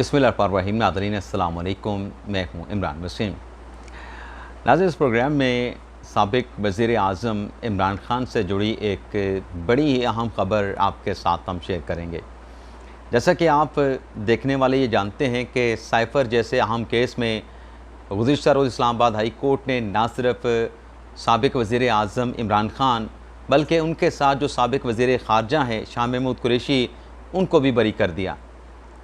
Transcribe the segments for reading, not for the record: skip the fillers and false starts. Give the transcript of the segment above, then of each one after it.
बिस्मिल्लाहिर्रहमानिर्रहीम। नाज़रीन अस्सलाम वालेकुम, मैं हूँ इमरान वसीम। नाज़रीन, इस प्रोग्राम में साबिक वज़ीर आज़म इमरान ख़ान से जुड़ी एक बड़ी ही अहम ख़बर आपके साथ हम शेयर करेंगे। जैसा कि आप देखने वाले ये जानते हैं कि साइफ़र जैसे अहम केस में गुज़िश्ता रोज़ इस्लामाबाद हाई कोर्ट ने ना सिर्फ साबिक वज़ीर आज़म इमरान ख़ान बल्कि उनके साथ जो साबिक वज़ीर ख़ारजा हैं शाह महमूद कुरैशी, उनको भी बरी कर दिया।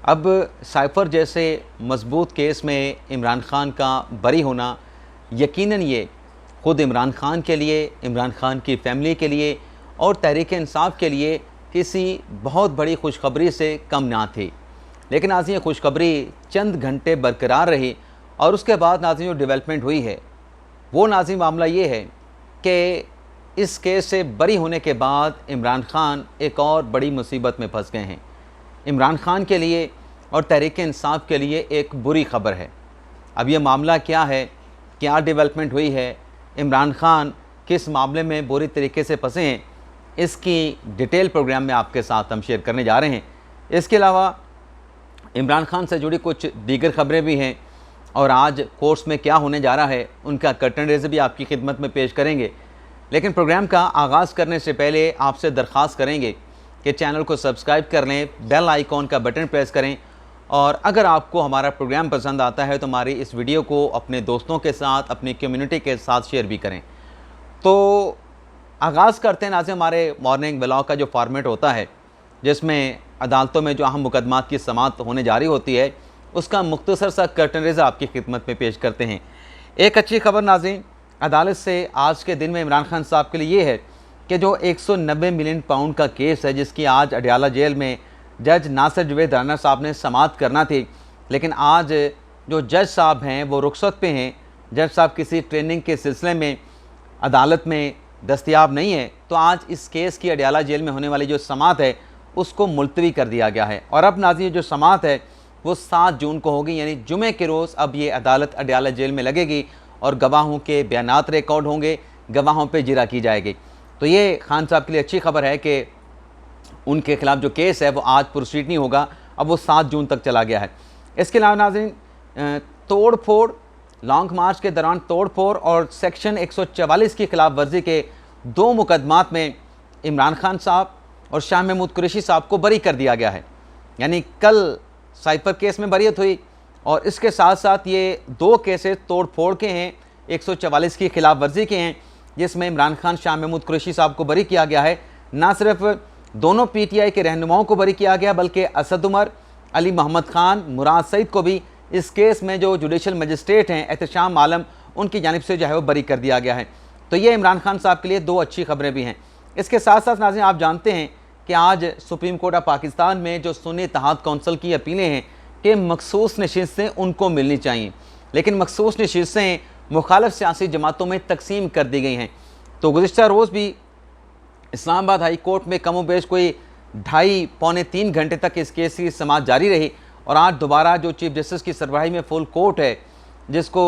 अब साइफ़र जैसे मज़बूत केस में इमरान ख़ान का बरी होना यकीनन ये ख़ुद इमरान ख़ान के लिए, इमरान ख़ान की फ़ैमिली के लिए और तहरीक इंसाफ के लिए किसी बहुत बड़ी खुशखबरी से कम ना थी। लेकिन नाज़रीन, ये खुशखबरी चंद घंटे बरकरार रही और उसके बाद नाज़रीन जो डेवलपमेंट हुई है वो नाज़रीन मामला ये है कि इस केस से बरी होने के बाद इमरान ख़ान एक और बड़ी मुसीबत में फंस गए हैं। इमरान ख़ान के लिए और तहरीक इंसाफ के लिए एक बुरी ख़बर है। अब यह मामला क्या है, क्या डेवलपमेंट हुई है, इमरान ख़ान किस मामले में बुरी तरीके से फंसे हैं, इसकी डिटेल प्रोग्राम में आपके साथ हम शेयर करने जा रहे हैं। इसके अलावा इमरान ख़ान से जुड़ी कुछ दीगर ख़बरें भी हैं और आज कोर्ट्स में क्या होने जा रहा है उनका कर्टन रेज़र भी आपकी खिदमत में पेश करेंगे। लेकिन प्रोग्राम का आगाज़ करने से पहले आपसे दरख्वास्त करेंगे कि चैनल को सब्सक्राइब कर लें, बेल आइकॉन का बटन प्रेस करें और अगर आपको हमारा प्रोग्राम पसंद आता है तो हमारी इस वीडियो को अपने दोस्तों के साथ, अपनी कम्युनिटी के साथ शेयर भी करें। तो आगाज़ करते हैं नाज़रीन हमारे मॉर्निंग व्लॉग का जो फॉर्मेट होता है, जिसमें अदालतों में जो अहम मुकदमात की समाअत होने जा रही होती है, उसका मुख्तसर सा कर्टन रेज़र आपकी खिदमत में पेश करते हैं। एक अच्छी खबर नाज़रीन अदालत से आज के दिन में इमरान ख़ान साहब के लिए ये है कि जो 190 मिलियन पाउंड का केस है, जिसकी आज अडयाला जेल में जज नासिर जवेद राना साहब ने समाअत करना थी, लेकिन आज जो जज साहब हैं वो रुखसत पे हैं। जज साहब किसी ट्रेनिंग के सिलसिले में अदालत में दस्तयाब नहीं है, तो आज इस केस की अडयाला जेल में होने वाली जो समाअत है उसको मुलतवी कर दिया गया है। और अब नाज़रीन जो समाअत है वो 7 जून को होगी, यानी जुमे के रोज़ अब ये अदालत अडयाला जेल में लगेगी और गवाहों के बयानात रिकॉर्ड होंगे, गवाहों पर जिरा की जाएगी। तो ये खान साहब के लिए अच्छी खबर है कि उनके ख़िलाफ़ जो केस है वो आज प्रोसीड नहीं होगा, अब वो 7 जून तक चला गया है। इसके अलावा नाज़रीन तोड़ फोड़, लॉन्ग मार्च के दौरान तोड़ फोड़ और सेक्शन 144 की खिलाफ वर्जी के 2 मुकदमात में इमरान ख़ान साहब और शाह महमूद कुरैशी साहब को बरी कर दिया गया है। यानी कल साइफ़र केस में बरीयत हुई और इसके साथ साथ ये 2 केसेस तोड़ फोड़ के हैं, 144 की खिलाफ वर्जी के हैं, जिसमें इमरान ख़ान, शाह महमूद कुरैशी साहब को बरी किया गया है। ना सिर्फ दोनों पीटीआई के रहनुमाओं को बरी किया गया बल्कि असद उमर, अली मोहम्मद ख़ान, मुराद सईद को भी इस केस में जो जुडिशल मजिस्ट्रेट हैं एहतशाम आलम, उनकी जानिब से जो है वो बरी कर दिया गया है। तो ये इमरान ख़ान साहब के लिए 2 अच्छी खबरें भी हैं। इसके साथ साथ नाज़रीन आप जानते हैं कि आज सुप्रीम कोर्ट ऑफ पाकिस्तान में जो सुन्नी इत्तेहाद कौंसिल की अपीलें हैं कि मखसूस नशिस्तें उनको मिलनी चाहिए, लेकिन मखसूस नशिस्तें मुखालिफ सियासी जमातों में तकसीम कर दी गई हैं। तो गुज़िश्ता रोज़ भी इस्लामाबाद हाई कोर्ट में कम बेश कोई 2.5 पौने 3 घंटे तक इस केस की समाअत जारी रही और आज दोबारा जो चीफ जस्टिस की सरबराही में फुल कोर्ट है, जिसको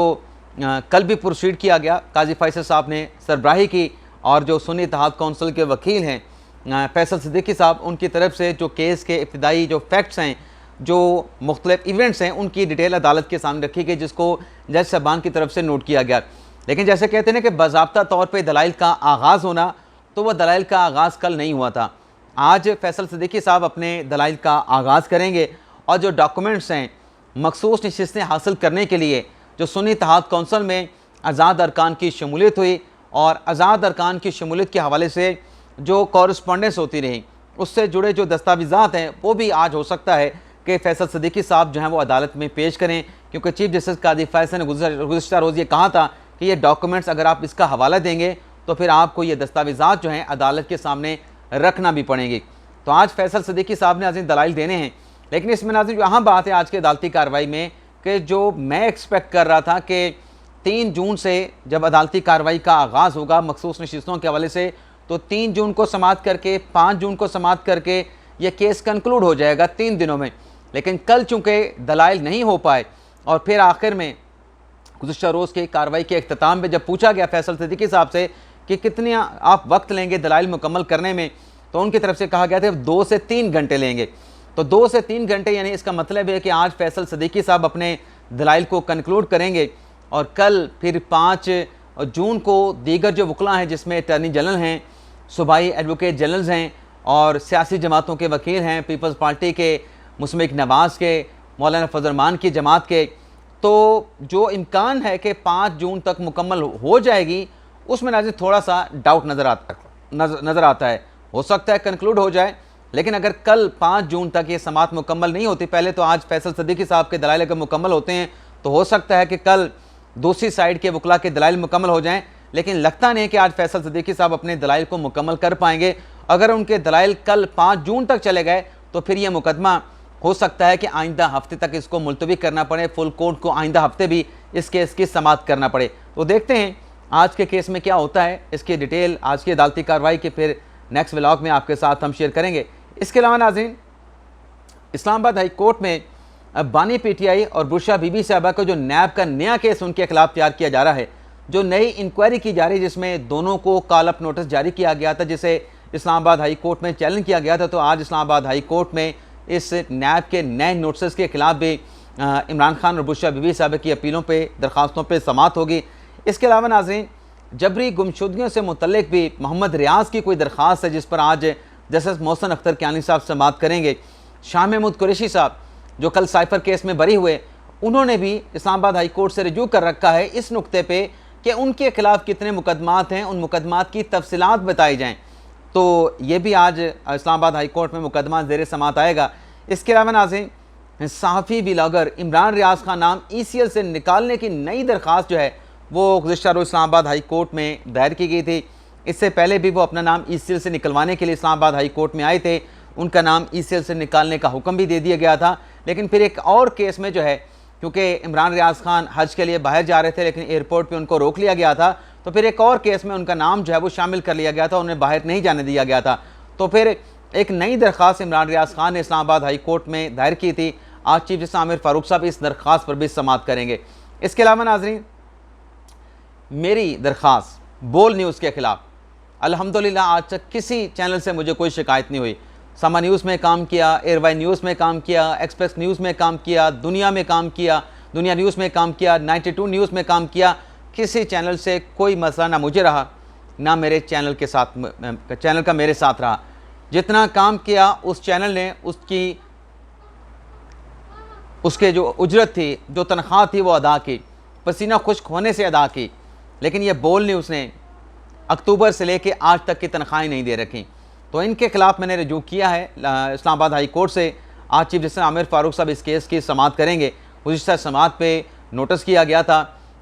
कल भी प्रोसीड किया गया, काजी फैसल साहब ने सरबराही की और जो सुन्नी इत्तेहाद कौंसिल के वकील हैं फैसल सिद्दीकी साहब, उनकी तरफ से जो केस के इब्तिदाई जो फैक्ट्स हैं, जो मुख्तलिफ इवेंट्स हैं, उनकी डिटेल अदालत के सामने रखी गई, जिसको जज साहबान की तरफ से नोट किया गया। लेकिन जैसे कहते हैं कि बाज़ाब्ता तौर पर दलाइल का आगाज़ होना, तो वह दलाइल का आगाज़ कल नहीं हुआ था। आज फैसल सिद्दीकी साहब अपने दलाइल का आगाज़ करेंगे और जो डॉक्यूमेंट्स हैं मखसूस नशिस्तें हासिल करने के लिए जो सुन्नी इत्तेहाद कौंसिल में आज़ाद अरकान की शमूलियत हुई और आज़ाद अरकान की शमूलियत के हवाले से जो कॉरस्पॉन्डेंस होती रही, उससे जुड़े जो दस्तावेज़ात हैं वो भी आज हो सकता है कि फैसल सिद्दीकी साहब जो हैं वो अदालत में पेश करें, क्योंकि चीफ जस्टिस काजी फैसल ने गुज़िश्ता रोज़ ये कहा था कि ये डॉक्यूमेंट्स अगर आप इसका हवाला देंगे तो फिर आपको ये दस्तावेज़ात जो हैं अदालत के सामने रखना भी पड़ेंगे। तो आज फैसल सिद्दीकी साहब ने नाज़रीन दलाइल देने हैं। लेकिन इसमें नाज़रीन जो अहम बात है आज की अदालती कार्रवाई में कि जो मैं एक्सपेक्ट कर रहा था कि 3 जून से जब अदालती कार्रवाई का आगाज़ होगा मखसूस नशिस्तों के हवाले से, तो 3 जून को समाअत करके 5 जून को समाअत करके ये केस कंक्लूड हो जाएगा 3 दिनों में। लेकिन कल चूँकि दलाइल नहीं हो पाए और फिर आखिर में गुज़िश्ता रोज़ की कार्रवाई के अख्ताम में जब पूछा गया फैसल सिद्दीकी साहब से कि कितने आप वक्त लेंगे दलाइल मुकम्मल करने में, तो उनकी तरफ से कहा गया था 2 से 3 घंटे लेंगे। तो 2 से 3 घंटे, यानी इसका मतलब है कि आज फैसल सदीकी साहब अपने दलाइल को कंक्लूड करेंगे और कल फिर 5 जून को दीगर जो वकला हैं, जिसमें अटर्नी जनरल हैं, सूबाई एडवोकेट जनरल्स हैं और सियासी जमातों के वकील हैं, पीपल्स पार्टी के, मुस्लिम नवाज़ के, मौलाना फजलरमान की जमात के, तो जो इम्कान है कि 5 जून तक मुकम्मल हो जाएगी, उसमें नाज़रीन थोड़ा सा डाउट नज़र आता है। हो सकता है कंक्लूड हो जाए, लेकिन अगर कल 5 जून तक ये समात मुकम्मल नहीं होती, पहले तो आज फैसल सदीकी साहब के दलाइल अगर मुकम्मल होते हैं तो हो सकता है कि कल दूसरी साइड के वकला के दलाइल मुकम्मल हो जाएं, लेकिन लगता नहीं कि आज फैसल सदीकी साहब अपने दलाइल को मुकम्मल कर पाएंगे। अगर उनके दलाइल कल 5 जून तक चले गए तो फिर यह मुकदमा हो सकता है कि आइंदा हफ्ते तक इसको मुलतवी करना पड़े, फुल कोर्ट को आइंदा हफ्ते भी इस केस की समाअत करना पड़े। तो देखते हैं आज के केस में क्या होता है, इसकी डिटेल आज की अदालती कार्रवाई के फिर नेक्स्ट व्लॉग में आपके साथ हम शेयर करेंगे। इसके अलावा नाज़रीन, इस्लामाबाद हाई कोर्ट में बानी पीटीआई और बुशरा बीबी साहबा का जो नैब का नया केस उनके खिलाफ तैयार किया जा रहा है, जो नई इंक्वायरी की जा रही है, जिसमें दोनों को कॉल अप नोटिस जारी किया गया था, जिसे इस्लामाबाद हाई कोर्ट में चैलेंज किया गया था। तो आज इस्लामाबाद हाई कोर्ट में इस नैब के नए नोटिस के खिलाफ भी इमरान खान और बुशरा बीबी साहबा की अपीलों पर, दरख्वास्तों पर समाअत होगी। इसके अलावा नाज़रीन, जबरी गुमशुदगियों से मुतल्लिक भी मोहम्मद रियाज की कोई दरख्वास्त है, जिस पर आज जस्टिस मोहसिन अख्तर कियानी साहब समाअत करेंगे। शाह महमूद कुरैशी साहब जो कल साइफर केस में बरी हुए, उन्होंने भी इस्लामाबाद हाई कोर्ट से रजू कर रखा है इस नुक्ते पे कि उनके खिलाफ कितने मुकदमात हैं, उन मुकदमात की तफसीलात बताई जाएँ। तो ये भी आज इस्लामाबाद हाई कोर्ट में मुकदमा ज़ेर समाअत आएगा। इसके अलावा नाज़रीन, सहाफ़ी व्लॉगर इमरान रियाज का नाम ECL से निकालने की नई दरख्वास्त जो है वो गुज़िश्ता रोज़ इस्लामाबाद हाई कोर्ट में दायर की गई थी। इससे पहले भी वो अपना नाम ECL से निकलवाने के लिए इस्लामाबाद हाई कोर्ट में आए थे, उनका नाम ECL से निकालने का हुक्म भी दे दिया गया था। लेकिन फिर एक और केस में जो है, क्योंकि इमरान रियाज खान हज के लिए बाहर जा रहे थे लेकिन एयरपोर्ट पे उनको रोक लिया गया था, तो फिर एक और केस में उनका नाम जो है वो शामिल कर लिया गया था, उन्हें बाहर नहीं जाने दिया गया था। तो फिर एक नई दरख्वास्त इमरान रियाज खान ने इस्लामाबाद हाई कोर्ट में दायर की थी। आज चीफ जस्टिस आमिर फारूक साहब इस दरख्वास्त पर भी समाअत करेंगे। इसके अलावा नाज़रीन, मेरी दरख्वास्त बोल न्यूज़ के खिलाफ अल्हम्दुलिल्लाह आज तक किसी चैनल से मुझे कोई शिकायत नहीं हुई। समा न्यूज़ में काम किया, एयरवाई न्यूज़ में काम किया, एक्सप्रेस न्यूज़ में काम किया, दुनिया में काम किया, दुनिया न्यूज़ में काम किया, 92 न्यूज़ में काम किया, किसी चैनल से कोई मसला ना मुझे रहा ना मेरे चैनल के साथ, चैनल का मेरे साथ रहा। जितना काम किया उस चैनल ने उसके जो उजरत थी, जो तनख्वाह थी वो अदा की, पसीना खुश्क होने से अदा की। लेकिन ये बोल न्यूज़ ने अक्टूबर से लेके आज तक की तनख्वाहें नहीं दे रखी। तो इनके खिलाफ मैंने रजू किया है इस्लामाबाद हाई कोर्ट से। आज चीफ जस्टिस आमिर फारूक साहब इस केस की समाअत करेंगे। गुज़िश्ता समाअत पे नोटिस किया गया था,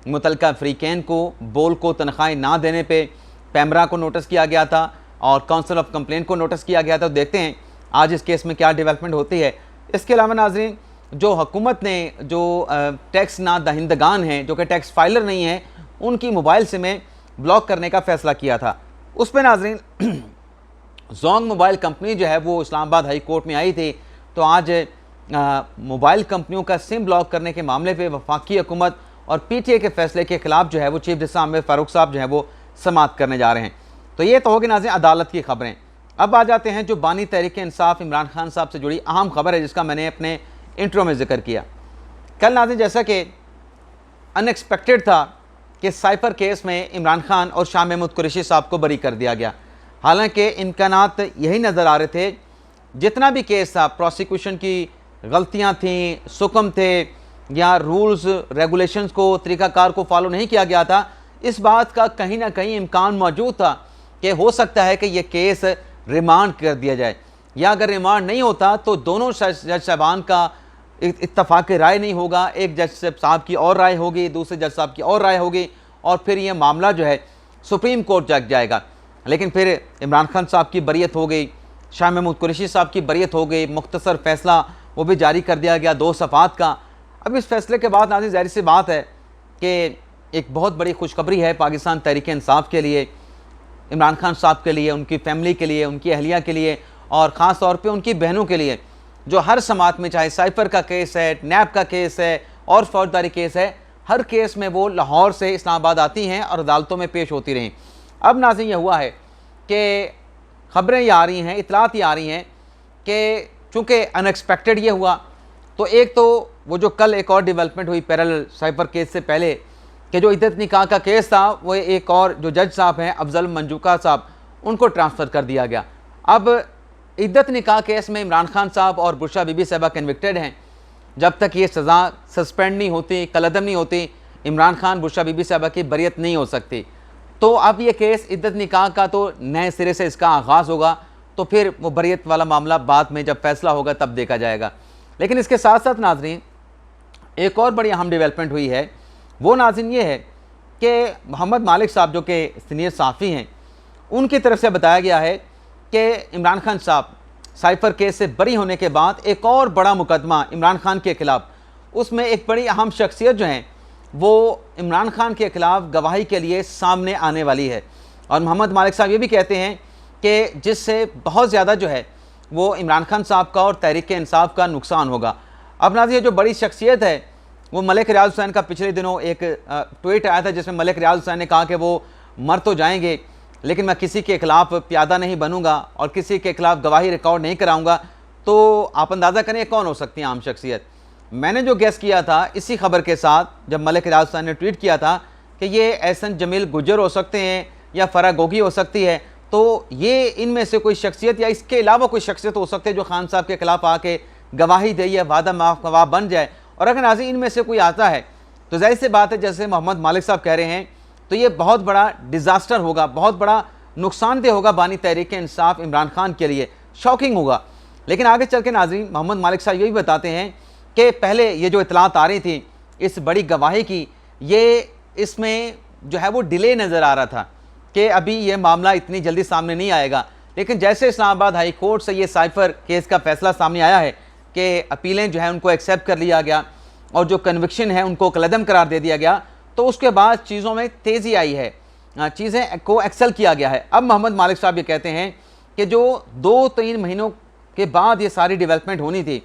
मुतलका फ्रीकैन को बोल को तनख्वाहें ना देने पे पैमरा को नोटिस किया गया था और काउंसिल ऑफ कंप्लेंट को नोटिस किया गया था। तो देखते हैं आज इस केस में क्या डेवलपमेंट होती है। इसके अलावा नाज़रीन, जो हुकूमत ने जो टैक्स ना दहिंदगान हैं, जो कि टैक्स फाइलर नहीं है, उनकी मोबाइल से में ब्लॉक करने का फ़ैसला किया था। उस पर नाज़रीन जोंग मोबाइल कंपनी जो है वो इस्लामाबाद हाई कोर्ट में आई थी। तो आज मोबाइल कंपनियों का सिम ब्लॉक करने के मामले पे वफाकी हुकूमत और PTA के फैसले के खिलाफ जो है वो चीफ जस्टिस आमिर फारूक साहब जो है वो समाअत करने जा रहे हैं। तो ये तो होगी नाज़रीन अदालत की खबरें। अब आ जाते हैं जो बानी तहरीक इंसाफ इमरान खान साहब से जुड़ी अहम खबर है, जिसका मैंने अपने इंट्रो में जिक्र किया। कल नाज़रीन, जैसा कि अनएक्सपेक्टेड था कि साइफर केस में इमरान खान और शाह महमूद कुरैशी साहब को बरी कर दिया गया। हालांकि इम्कानात यही नज़र आ रहे थे, जितना भी केस था, प्रोसिक्यूशन की गलतियां थीं, सुकम थे या रूल्स रेगुलेशंस को, तरीक़ाकार को फॉलो नहीं किया गया था, इस बात का कहीं ना कहीं इम्कान मौजूद था कि हो सकता है कि यह केस रिमांड कर दिया जाए, या अगर रिमांड नहीं होता तो दोनों जज साहबान का इत्तफाक राय नहीं होगा। एक जज साहब की और राय होगी, दूसरे जज साहब की और राय होगी, और फिर यह मामला जो है सुप्रीम कोर्ट जाएगा। लेकिन फिर इमरान खान साहब की बरियत हो गई, शाह महमूद कुरैशी साहब की बरियत हो गई, मुख्तसर फैसला वो भी जारी कर दिया गया 2 सफ़ात का। अब इस फैसले के बाद नाज़रीन ज़ाहिर सी बात है कि एक बहुत बड़ी खुशखबरी है पाकिस्तान तहरीक इंसाफ के लिए, इमरान खान साहब के लिए, उनकी फैमिली के लिए, उनकी अहलिया के लिए, और ख़ास तौर पे उनकी बहनों के लिए, जो हर समात में, चाहे साइफर का केस है, नैब का केस है और फौजदारी केस है, हर केस में वो लाहौर से इस्लामाबाद आती हैं और अदालतों में पेश होती रहीं। अब नाज़रीन यह हुआ है कि खबरें ये आ रही हैं, इतलात ये आ रही हैं कि चूँकि अनएक्सपेक्टेड ये हुआ, तो एक तो वो जो कल एक और डेवलपमेंट हुई पैरेलल साइफर केस से पहले कि जो इद्दत निकाह का केस था वो एक और जो जज साहब हैं अफजल मंजूका साहब, उनको ट्रांसफ़र कर दिया गया। अब इद्दत निकाह केस में इमरान खान साहब और बुशरा बीबी साहबा कन्विक्टेड हैं। जब तक ये सज़ा सस्पेंड नहीं होती, कलअदम नहीं होती, इमरान खान बुशरा बीबी साहबा की बरियत नहीं हो सकती। तो अब ये केस इद्दत निकाह का तो नए सिरे से इसका आगाज़ होगा, तो फिर वो बरियत वाला मामला बाद में जब फैसला होगा तब देखा जाएगा। लेकिन इसके साथ साथ नाज़रीन एक और बड़ी अहम डेवलपमेंट हुई है, वो नाज़रीन ये है कि मोहम्मद मालिक साहब जो कि सीनियर सहाफ़ी हैं, उनकी तरफ से बताया गया है कि इमरान खान साहब साइफर केस से बरी होने के बाद एक और बड़ा मुकदमा इमरान खान के ख़िलाफ़, उसमें एक बड़ी अहम शख्सियत जो हैं वो इमरान खान के ख़िलाफ़ गवाही के लिए सामने आने वाली है। और मोहम्मद मालिक साहब ये भी कहते हैं कि जिससे बहुत ज़्यादा जो है वो इमरान खान साहब का और तहरीक इंसाफ का नुकसान होगा। अब नाज़रीन, ये जो बड़ी शख्सियत है वो मलिक रियाज हुसैन का पिछले दिनों एक ट्वीट आया था जिसमें मलिक रियाज हुसैन ने कहा कि वो मर तो जाएंगे लेकिन मैं किसी के ख़िलाफ़ प्यादा नहीं बनूंगा और किसी के ख़िलाफ़ गवाही रिकॉर्ड नहीं कराऊंगा। तो आप अंदाज़ा करें कौन हो सकती है आम शख्सियत। मैंने जो गेस किया था इसी खबर के साथ जब मलिक रियाज हुसैन ने ट्वीट किया था कि ये एहसन जमील गुज्जर हो सकते हैं या फ़रा गोगी हो सकती है, तो ये इनमें से कोई शख्सियत या इसके अलावा कोई शख्सियत हो सकती है जो खान साहब के ख़िलाफ़ आके गवाही दे या वादा माफ गवाह बन जाए। और अगर नाज़रीन इनमें से कोई आता है तो ज़ाहिर सी बात है जैसे मोहम्मद मालिक साहब कह रहे हैं, तो ये बहुत बड़ा डिज़ास्टर होगा, बहुत बड़ा नुकसानदेह होगा बानी तहरीक इंसाफ इमरान खान के लिए, शॉकिंग होगा। लेकिन आगे चल के नाज़रीन मोहम्मद मालिक साहब यही बताते हैं कि पहले ये जो इतलात आ रही थी इस बड़ी गवाही की, ये इसमें जो है वो डिले नज़र आ रहा था कि अभी ये मामला इतनी जल्दी सामने नहीं आएगा। लेकिन जैसे इस्लामाबाद हाई कोर्ट से ये साइफर केस का फैसला सामने आया है कि अपीलें जो हैं उनको एक्सेप्ट कर लिया गया और जो कन्विक्शन है उनको कलअदम करार दे दिया गया, तो उसके बाद चीज़ों में तेज़ी आई है, चीज़ें को एक्सेल किया गया है। अब मोहम्मद मालिक साहब ये कहते हैं कि जो 2-3 महीनों के बाद ये सारी डेवलपमेंट होनी थी,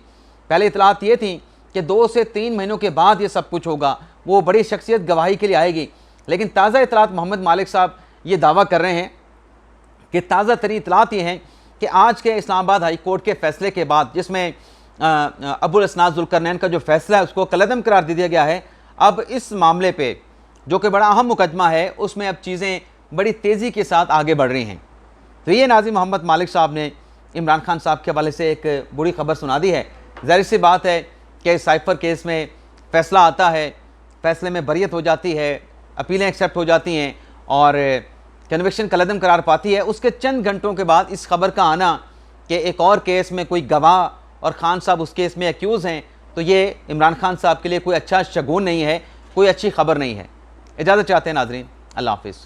पहले इतलात ये थी कि 2 से 3 महीनों के बाद ये सब कुछ होगा, वो बड़ी शख्सियत गवाही के लिए आएगी। लेकिन ताज़ा इतलात मोहम्मद मालिक साहब ये दावा कर रहे हैं कि ताज़ा तरीन इतलात ये हैं कि आज के इस्लामाबाद हाई कोर्ट के फैसले के बाद जिसमें अबुल असनाद ज़ुल्करनैन का जो फैसला है उसको कलअदम करार दे दिया गया है, अब इस मामले पे जो कि बड़ा अहम मुकदमा है उसमें अब चीज़ें बड़ी तेज़ी के साथ आगे बढ़ रही हैं। तो ये नाज़रीन मोहम्मद मालिक साहब ने इमरान खान साहब के हवाले से एक बुरी खबर सुना दी है। ज़ाहिर सी बात है कि साइफर केस में फ़ैसला आता है, फ़ैसले में बरियत हो जाती है, अपीलें एक्सेप्ट हो जाती हैं और कन्विक्शन कलअदम करार पाती है। उसके चंद घंटों के बाद इस खबर का आना कि एक और केस में कोई गवाह और खान साहब उस केस में एक्यूज़ हैं, तो ये इमरान खान साहब के लिए कोई अच्छा शगुन नहीं है, कोई अच्छी खबर नहीं है। इजाज़त चाहते हैं नाज़रीन, अल्लाह हाफ़िज़।